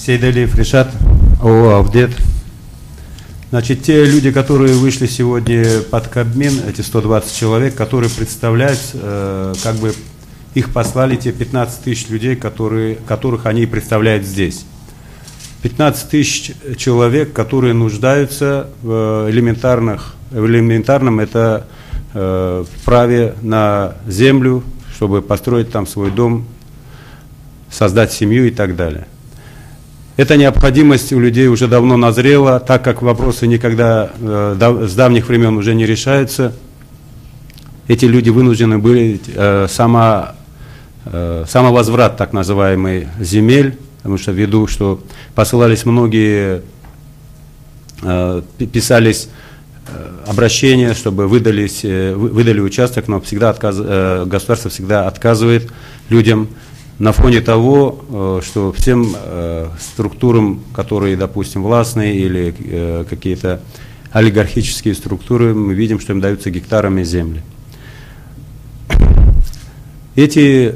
Сейдалиев Ришат, ООО «Авдет». Значит, те люди, которые вышли сегодня под Кабмин, эти 120 человек, которые представляют, как бы их послали те 15 тысяч людей, которых они представляют здесь. 15 тысяч человек, которые нуждаются в элементарном это праве на землю, чтобы построить там свой дом, создать семью и так далее. Эта необходимость у людей уже давно назрела, так как вопросы никогда с давних времен уже не решаются. Эти люди вынуждены были самовозврат так называемый земель, потому что ввиду, что посылались многие, писались обращения, чтобы выдали участок, но всегда государство всегда отказывает людям на фоне того, что всем структурам, которые, допустим, властные или какие-то олигархические структуры, мы видим, что им даются гектарами земли. Эти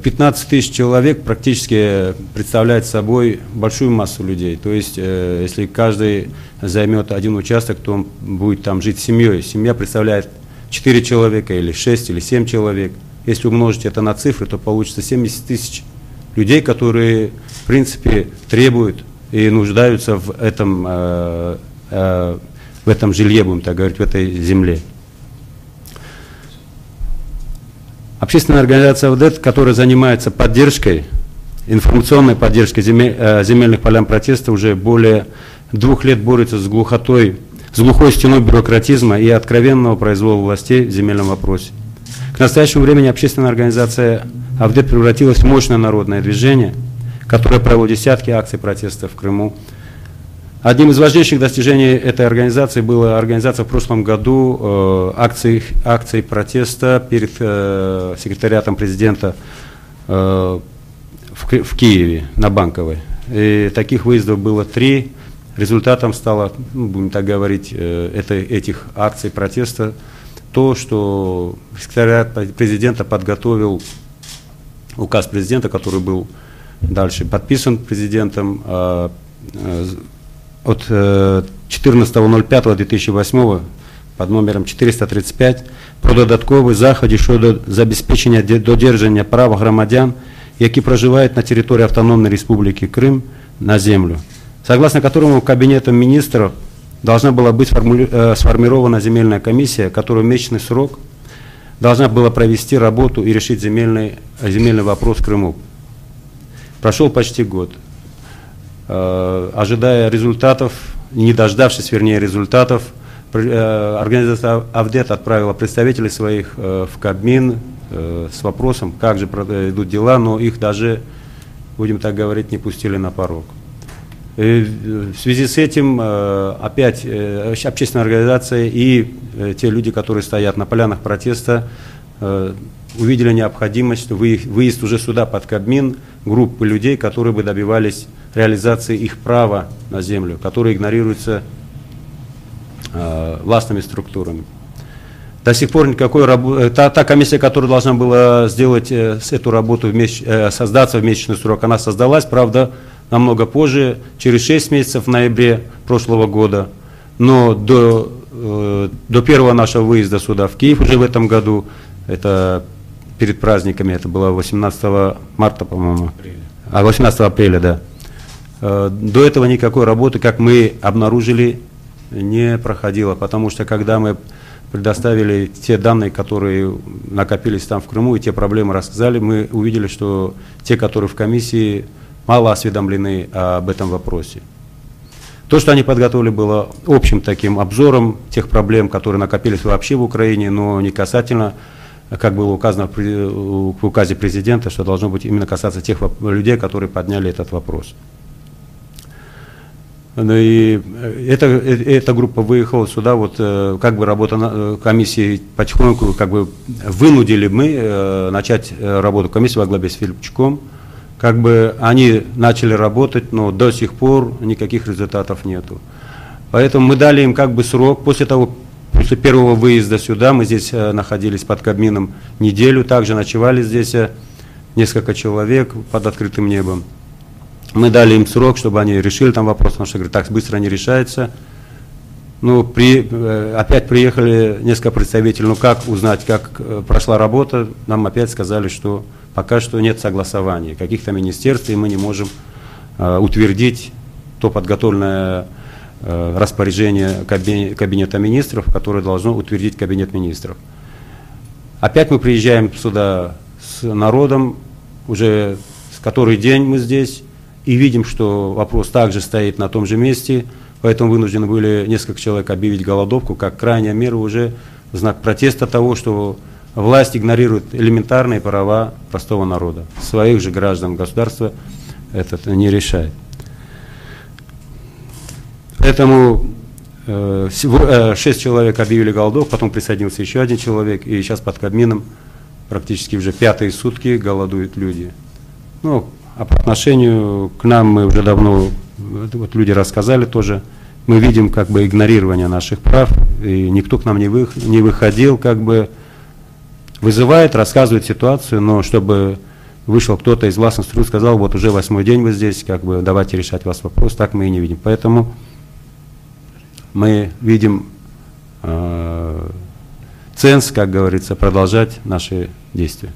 15 тысяч человек практически представляют собой большую массу людей. То есть, если каждый займет один участок, то он будет там жить семьей. Семья представляет 4 человека или 6 или 7 человек. Если умножить это на цифры, то получится 70 тысяч людей, которые, в принципе, требуют и нуждаются в этом жилье, будем так говорить, в этой земле. Общественная организация «Авдет», которая занимается поддержкой, информационной поддержкой земельных полям протеста, уже более 2 лет борется с глухой стеной бюрократизма и откровенного произвола властей в земельном вопросе. К настоящему времени общественная организация «Авдет» превратилась в мощное народное движение, которое провело десятки акций протеста в Крыму. Одним из важнейших достижений этой организации была организация в прошлом году акций протеста перед секретариатом президента в Киеве, на Банковой. И таких выездов было 3. Результатом стало, будем так говорить, этих акций протеста то, что секретариат президента подготовил указ президента, который был дальше подписан президентом от 14.05.2008 под номером 435 про додаткові заходи щодо забезпечення додержання прав громадян, які проживають на территории Автономной Республики Крым, на землю, согласно которому Кабинетом министров должна была быть сформирована земельная комиссия, которая в месячный срок должна была провести работу и решить земельный вопрос в Крыму. Прошел почти год. Ожидая результатов, не дождавшись, вернее, результатов, организация «Авдет» отправила представителей своих в Кабмин с вопросом, как же идут дела, но их даже, будем так говорить, не пустили на порог. И в связи с этим опять общественная организация и те люди, которые стоят на полянах протеста, увидели необходимость выезд уже сюда под Кабмин группы людей, которые бы добивались реализации их права на землю, которые игнорируются властными структурами. До сих пор никакой работы, та комиссия, которая должна была сделать эту работу, создаться в месячный срок, она создалась, правда, намного позже, через 6 месяцев, в ноябре прошлого года. Но до первого нашего выезда сюда, в Киев, уже в этом году, это перед праздниками, это было 18 марта, по-моему, 18 апреля, да. До этого никакой работы, как мы обнаружили, не проходило, потому что когда мы предоставили те данные, которые накопились там в Крыму, и те проблемы рассказали, мы увидели, что те, которые в комиссии, мало осведомлены об этом вопросе. То, что они подготовили, было общим таким обзором тех проблем, которые накопились вообще в Украине, но не касательно, как было указано в указе президента, что должно быть именно касаться тех людей, которые подняли этот вопрос. И эта группа выехала сюда, вот как бы работа комиссии потихоньку, как бы вынудили мы начать работу комиссии во главе с Филипчуком. Как бы они начали работать, но до сих пор никаких результатов нету. Поэтому мы дали им как бы срок. После первого выезда сюда, мы здесь находились под Кабмином неделю, также ночевали здесь несколько человек под открытым небом. Мы дали им срок, чтобы они решили там вопрос, потому что, говорят, так быстро не решается. Ну, опять приехали несколько представителей, ну как узнать, как прошла работа, нам опять сказали, что пока что нет согласования каких-то министерств, и мы не можем утвердить то подготовленное распоряжение Кабинета министров, которое должно утвердить Кабинет министров. Опять мы приезжаем сюда с народом, уже с который день мы здесь, и видим, что вопрос также стоит на том же месте, поэтому вынуждены были несколько человек объявить голодовку, как крайняя мера уже в знак протеста того, что власть игнорирует элементарные права простого народа. Своих же граждан государства это не решает. Поэтому 6 человек объявили голодовку, потом присоединился еще один человек, и сейчас под Кабмином практически уже 5-е сутки голодуют люди. Ну, а по отношению к нам мы уже давно, вот люди рассказали тоже, мы видим как бы игнорирование наших прав, и никто к нам не выходил, как бы вызывает, рассказывает ситуацию, но чтобы вышел кто-то из властных структур и сказал, вот уже 8-й день вы здесь, как бы давайте решать вас вопрос, так мы и не видим. Поэтому мы видим ценз, как говорится, продолжать наши действия.